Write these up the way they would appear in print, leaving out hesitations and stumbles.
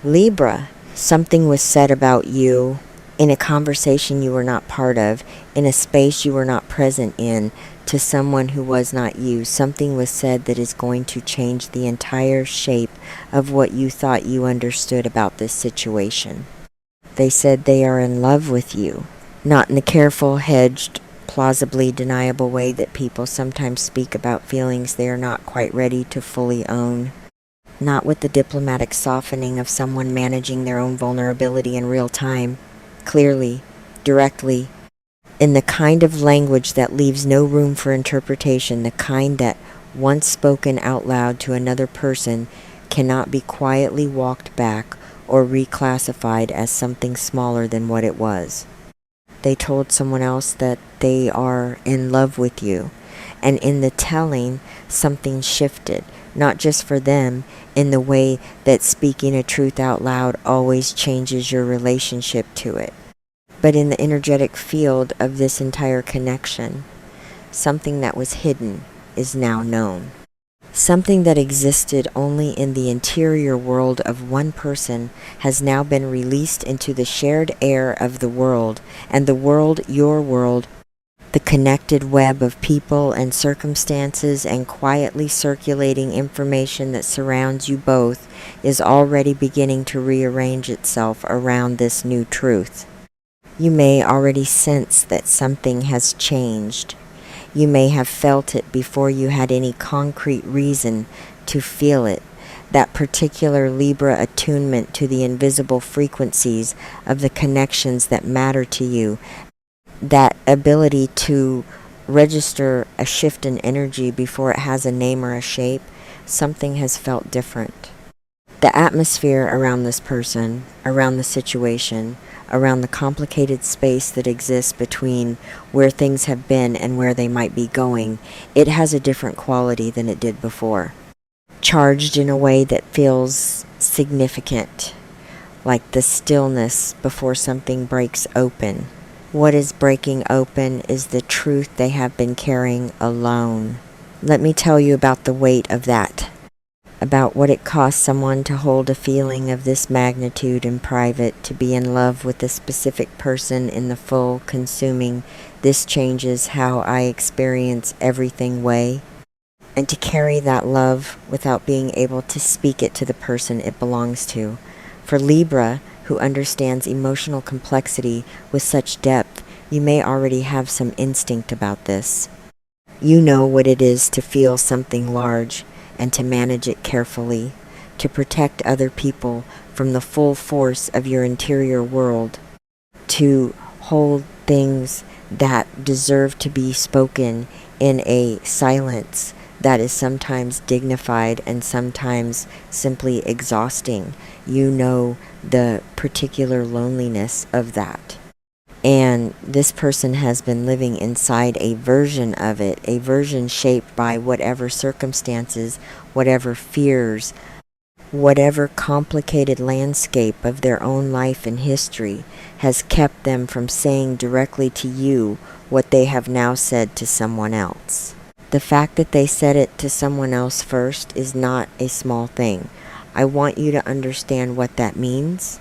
Libra, something was said about you in a conversation you were not part of, in a space you were not present in, to someone who was not you. Something was said that is going to change the entire shape of what you thought you understood about this situation. They said they are in love with you, not in the careful, hedged, plausibly deniable way that people sometimes speak about feelings they are not quite ready to fully own. Not with the diplomatic softening of someone managing their own vulnerability in real time, clearly, directly, in the kind of language that leaves no room for interpretation, the kind that, once spoken out loud to another person, cannot be quietly walked back or reclassified as something smaller than what it was. They told someone else that they are in love with you, and in the telling, something shifted, not just for them, in the way that speaking a truth out loud always changes your relationship to it, but in the energetic field of this entire connection. Something that was hidden is now known. Something that existed only in the interior world of one person has now been released into the shared air of the world, and the world, your world, the connected web of people and circumstances and quietly circulating information that surrounds you both, is already beginning to rearrange itself around this new truth. You may already sense that something has changed. You may have felt it before you had any concrete reason to feel it, that particular Libra attunement to the invisible frequencies of the connections that matter to you, that ability to register a shift in energy before it has a name or a shape. Something has felt different. The atmosphere around this person, around the situation, around the complicated space that exists between where things have been and where they might be going, it has a different quality than it did before. Charged in a way that feels significant, like the stillness before something breaks open. What is breaking open is the truth they have been carrying alone. Let me tell you about the weight of that, about what it costs someone to hold a feeling of this magnitude in private, to be in love with a specific person in the full, consuming, this changes how I experience everything way, and to carry that love without being able to speak it to the person it belongs to. For Libra, who understands emotional complexity with such depth, you may already have some instinct about this. You know what it is to feel something large, and to manage it carefully, to protect other people from the full force of your interior world, to hold things that deserve to be spoken in a silence that is sometimes dignified and sometimes simply exhausting. You know the particular loneliness of that. And this person has been living inside a version of it, a version shaped by whatever circumstances, whatever fears, whatever complicated landscape of their own life and history has kept them from saying directly to you what they have now said to someone else. The fact that they said it to someone else first is not a small thing. I want you to understand what that means,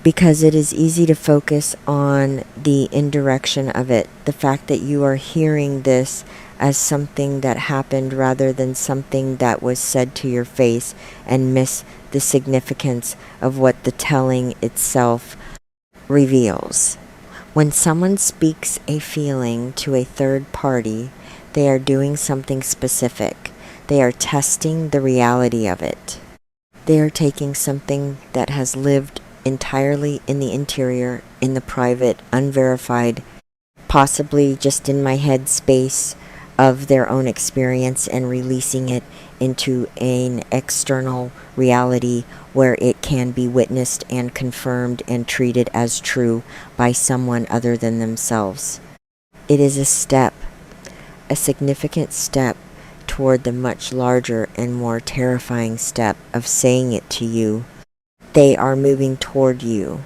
because it is easy to focus on the indirection of it, the fact that you are hearing this as something that happened rather than something that was said to your face, and miss the significance of what the telling itself reveals. When someone speaks a feeling to a third party, they are doing something specific. They are testing the reality of it. They are taking something that has lived entirely in the interior, in the private, unverified, possibly just in my head space of their own experience, and releasing it into an external reality where it can be witnessed and confirmed and treated as true by someone other than themselves. It is a step, a significant step toward the much larger and more terrifying step of saying it to you. They are moving toward you.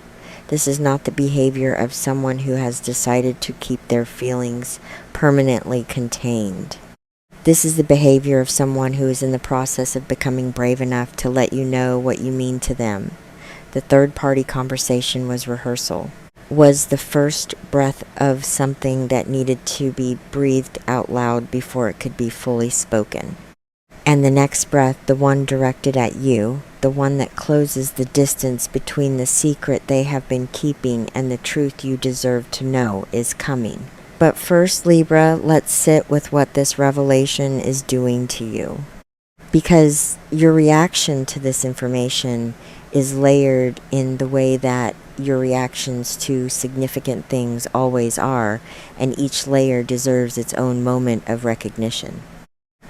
This is not the behavior of someone who has decided to keep their feelings permanently contained. This is the behavior of someone who is in the process of becoming brave enough to let you know what you mean to them, The third-party conversation was rehearsal, was the first breath of something that needed to be breathed out loud before it could be fully spoken. And the next breath, the one directed at you, the one that closes the distance between the secret they have been keeping and the truth you deserve to know, is coming. But first, Libra, let's sit with what this revelation is doing to you. Because your reaction to this information is layered in the way that your reactions to significant things always are, and each layer deserves its own moment of recognition.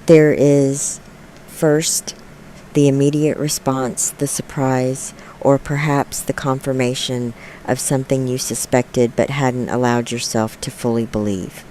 There is, first, the immediate response, the surprise, or perhaps the confirmation of something you suspected but hadn't allowed yourself to fully believe.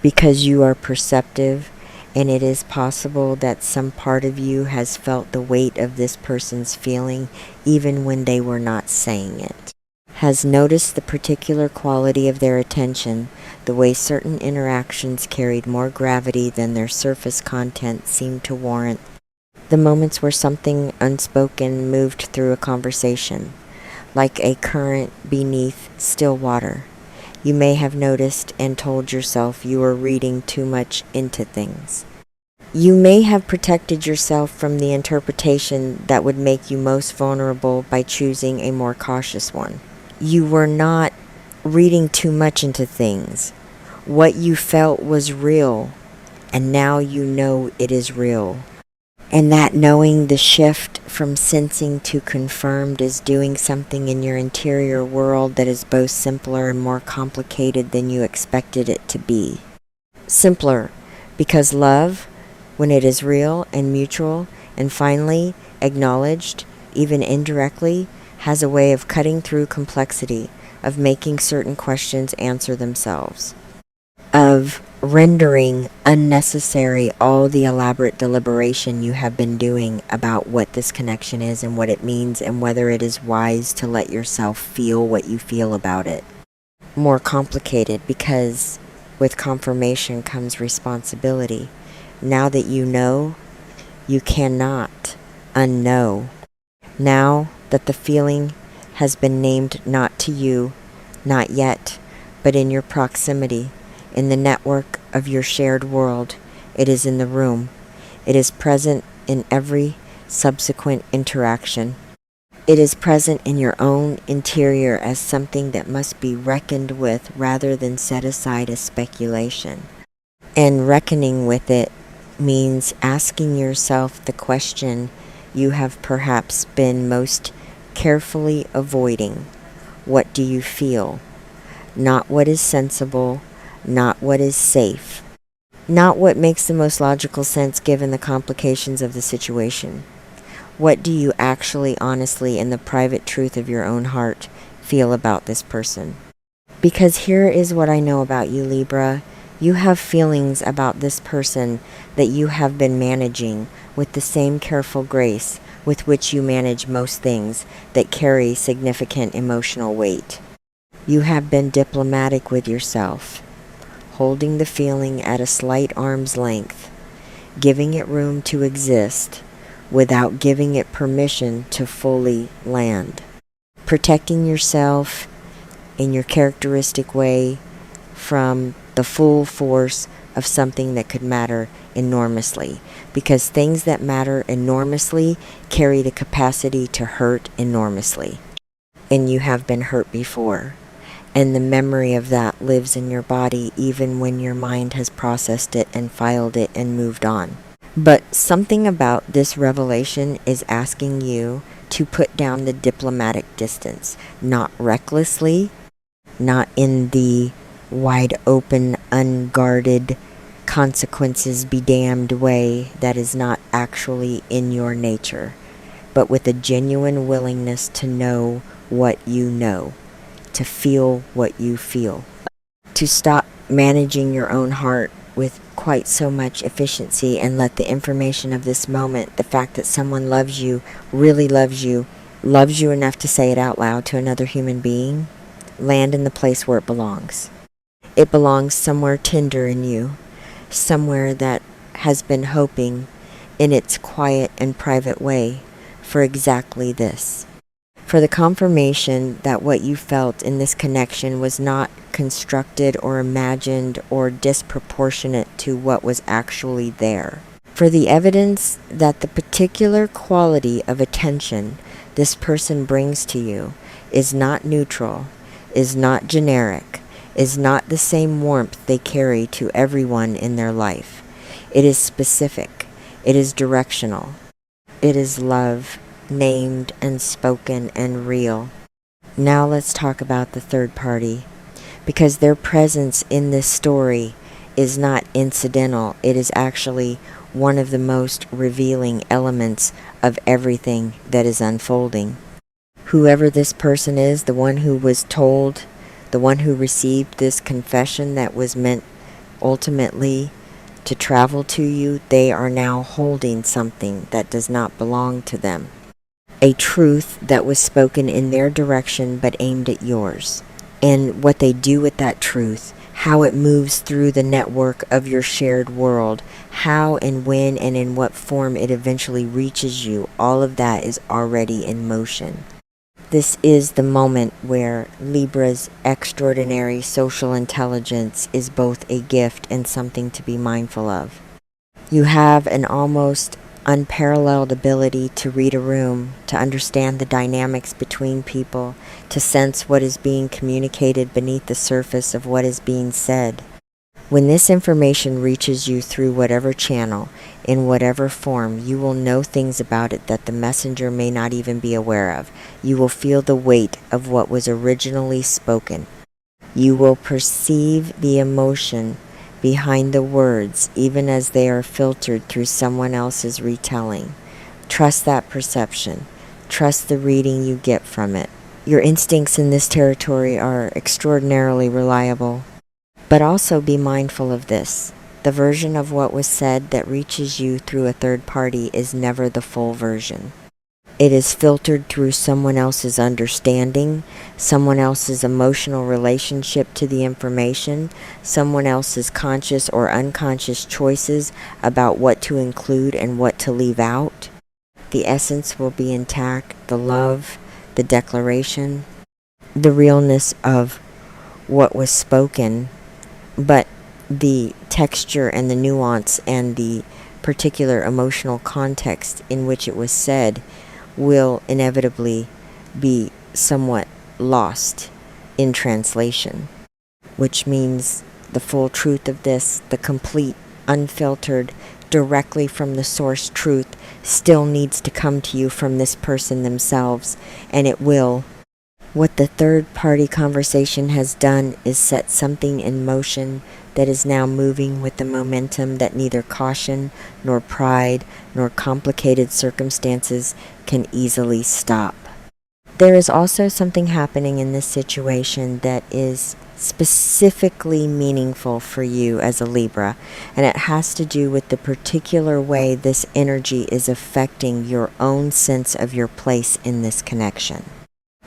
Because you are perceptive, and it is possible that some part of you has felt the weight of this person's feeling even when they were not saying it. Has noticed the particular quality of their attention, the way certain interactions carried more gravity than their surface content seemed to warrant. The moments where something unspoken moved through a conversation, like a current beneath still water. You may have noticed and told yourself you were reading too much into things. You may have protected yourself from the interpretation that would make you most vulnerable by choosing a more cautious one. You were not reading too much into things. What you felt was real, and now you know it is real. And that knowing, the shift from sensing to confirmed, is doing something in your interior world that is both simpler and more complicated than you expected it to be. Simpler, because love, when it is real and mutual and finally acknowledged, even indirectly, has a way of cutting through complexity, of making certain questions answer themselves, of rendering unnecessary all the elaborate deliberation you have been doing about what this connection is and what it means and whether it is wise to let yourself feel what you feel about it. More complicated because with confirmation comes responsibility. Now that you know, you cannot unknow. Now that the feeling has been named not to you, not yet, but in your proximity, in the network of your shared world, it is in the room. It is present in every subsequent interaction. It is present in your own interior as something that must be reckoned with rather than set aside as speculation. And reckoning with it means asking yourself the question you have perhaps been most carefully avoiding. What do you feel? Not what is sensible, not what is safe, not what makes the most logical sense given the complications of the situation. What do you actually, honestly, in the private truth of your own heart, feel about this person? Because here is what I know about you, Libra. You have feelings about this person that you have been managing with the same careful grace with which you manage most things that carry significant emotional weight. You have been diplomatic with yourself, holding the feeling at a slight arm's length, giving it room to exist without giving it permission to fully land, protecting yourself in your characteristic way from the full force of something that could matter enormously, because things that matter enormously carry the capacity to hurt enormously. And you have been hurt before. And the memory of that lives in your body even when your mind has processed it and filed it and moved on. But something about this revelation is asking you to put down the diplomatic distance, not recklessly, not in the wide open, unguarded, consequences be damned way that is not actually in your nature, but with a genuine willingness to know what you know, to feel what you feel, to stop managing your own heart with quite so much efficiency and let the information of this moment, the fact that someone loves you, really loves you enough to say it out loud to another human being, land in the place where it belongs. It belongs somewhere tender in you, somewhere that has been hoping in its quiet and private way for exactly this. for the confirmation that what you felt in this connection was not constructed or imagined or disproportionate to what was actually there. For the evidence that the particular quality of attention this person brings to you is not neutral, is not generic, is not the same warmth they carry to everyone in their life. It is specific. It is directional. It is love, named and spoken and real. Now let's talk about the third party, because their presence in this story is not incidental. It is actually one of the most revealing elements of everything that is unfolding. Whoever this person is, the one who was told, the one who received this confession that was meant ultimately to travel to you, they are now holding something that does not belong to them. A truth that was spoken in their direction but aimed at yours. And what they do with that truth, how it moves through the network of your shared world, how and when and in what form it eventually reaches you, all of that is already in motion. This is the moment where Libra's extraordinary social intelligence is both a gift and something to be mindful of. You have an almost unparalleled ability to read a room, to understand the dynamics between people, to sense what is being communicated beneath the surface of what is being said. When this information reaches you through whatever channel, in whatever form, you will know things about it that the messenger may not even be aware of. You will feel the weight of what was originally spoken. You will perceive the emotion behind the words, even as they are filtered through someone else's retelling. Trust that perception. Trust the reading you get from it. Your instincts in this territory are extraordinarily reliable. But also be mindful of this. The version of what was said that reaches you through a third party is never the full version. It is filtered through someone else's understanding, someone else's emotional relationship to the information, someone else's conscious or unconscious choices about what to include and what to leave out. The essence will be intact, the love, the declaration, the realness of what was spoken, but the texture and the nuance and the particular emotional context in which it was said will inevitably be somewhat lost in translation, which means the full truth of this, the complete, unfiltered, directly from the source truth, still needs to come to you from this person themselves, and it will. What the third party conversation has done is set something in motion that is now moving with the momentum that neither caution, nor pride, nor complicated circumstances can easily stop. There is also something happening in this situation that is specifically meaningful for you as a Libra, and it has to do with the particular way this energy is affecting your own sense of your place in this connection.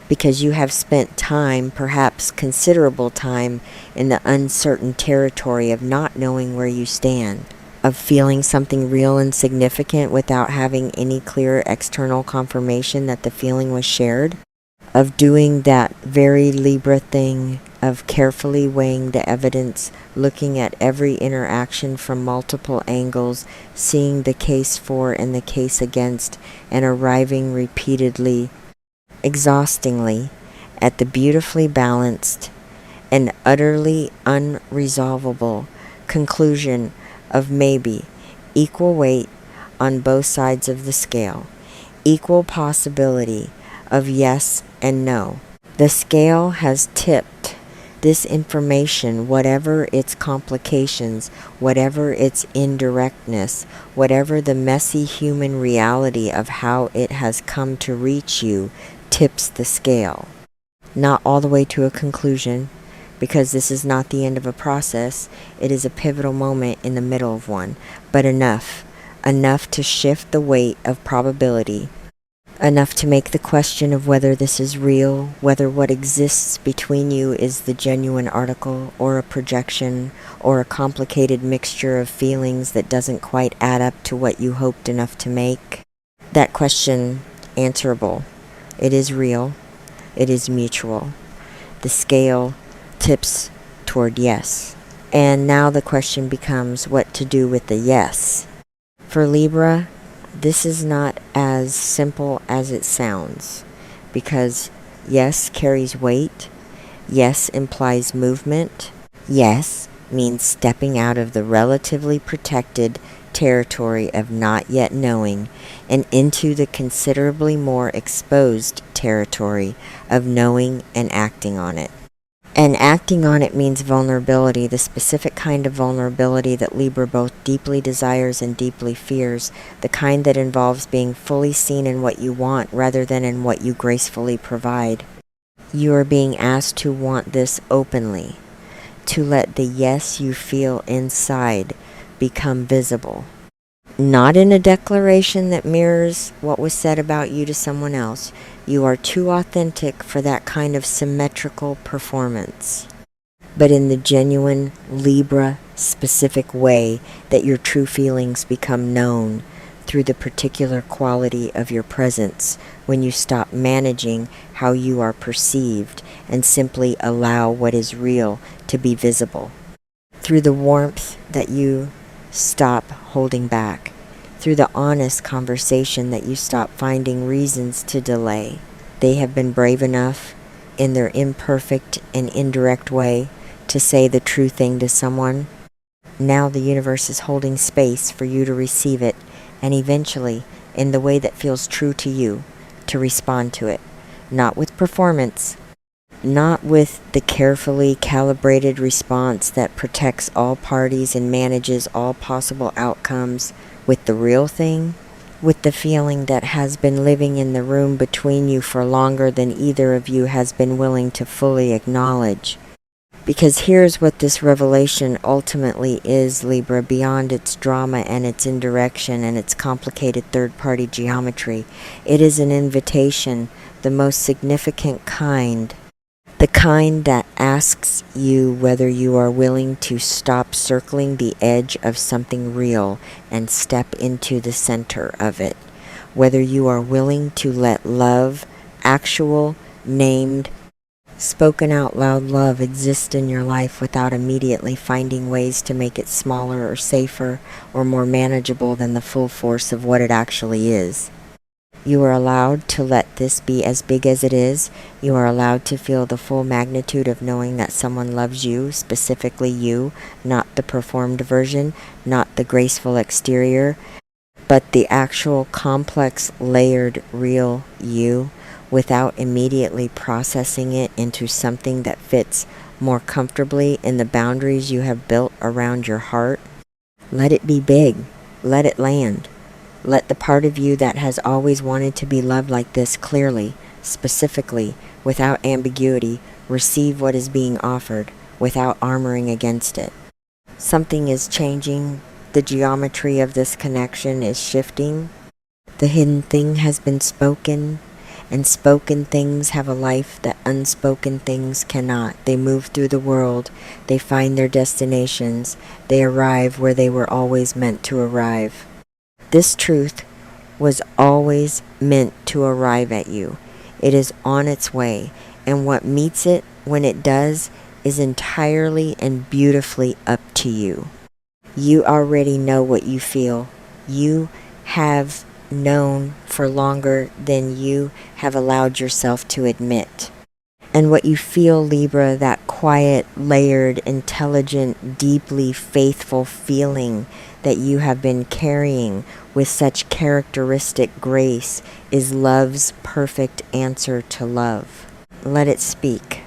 Because you have spent time, perhaps considerable time, in the uncertain territory of not knowing where you stand, of feeling something real and significant without having any clear external confirmation that the feeling was shared, of doing that very Libra thing of carefully weighing the evidence, looking at every interaction from multiple angles, seeing the case for and the case against, and arriving repeatedly, exhaustingly, at the beautifully balanced and utterly unresolvable conclusion of maybe equal weight on both sides of the scale, equal possibility of yes and no. The scale has tipped. This information, whatever its complications, whatever its indirectness, whatever the messy human reality of how it has come to reach you, tips the scale. Not all the way to a conclusion, because this is not the end of a process. It is a pivotal moment in the middle of one, but enough to shift the weight of probability, enough to make the question of whether this is real, whether what exists between you is the genuine article, or a projection, or a complicated mixture of feelings that doesn't quite add up to what you hoped enough to make. That question answerable It is real. It is mutual. The scale tips toward yes. And now the question becomes what to do with the yes. For Libra, this is not as simple as it sounds, because yes carries weight. Yes implies movement. Yes means stepping out of the relatively protected territory of not yet knowing and into the considerably more exposed territory of knowing and acting on it. And acting on it means vulnerability, the specific kind of vulnerability that Libra both deeply desires and deeply fears, the kind that involves being fully seen in what you want rather than in what you gracefully provide. You are being asked to want this openly, to let the yes you feel inside become visible. Not in a declaration that mirrors what was said about you to someone else. You are too authentic for that kind of symmetrical performance. But in the genuine Libra specific way that your true feelings become known through the particular quality of your presence when you stop managing how you are perceived and simply allow what is real to be visible. Through the warmth that you stop holding back, through the honest conversation that you stop finding reasons to delay. They have been brave enough, in their imperfect and indirect way, to say the true thing to someone. Now the universe is holding space for you to receive it, and eventually, in the way that feels true to you, to respond to it. Not with performance, not with the carefully calibrated response that protects all parties and manages all possible outcomes, with the real thing, with the feeling that has been living in the room between you for longer than either of you has been willing to fully acknowledge. Because here's what this revelation ultimately is, Libra, beyond its drama and its indirection and its complicated third-party geometry. It is an invitation, the most significant kind, the kind that asks you whether you are willing to stop circling the edge of something real and step into the center of it. Whether you are willing to let love, actual, named, spoken out loud love exist in your life without immediately finding ways to make it smaller or safer or more manageable than the full force of what it actually is. You are allowed to let this be as big as it is. You are allowed to feel the full magnitude of knowing that someone loves you, specifically you, not the performed version, not the graceful exterior, but the actual complex, layered, real you, without immediately processing it into something that fits more comfortably in the boundaries you have built around your heart. Let it be big. Let it land. Let the part of you that has always wanted to be loved like this clearly, specifically, without ambiguity, receive what is being offered, without armoring against it. Something is changing. The geometry of this connection is shifting. The hidden thing has been spoken, and spoken things have a life that unspoken things cannot. They move through the world. They find their destinations. They arrive where they were always meant to arrive. This truth was always meant to arrive at you. It is on its way, and what meets it when it does is entirely and beautifully up to you. You already know what you feel. You have known for longer than you have allowed yourself to admit. And what you feel, Libra, that quiet, layered, intelligent, deeply faithful feeling that you have been carrying with such characteristic grace, is love's perfect answer to love. Let it speak.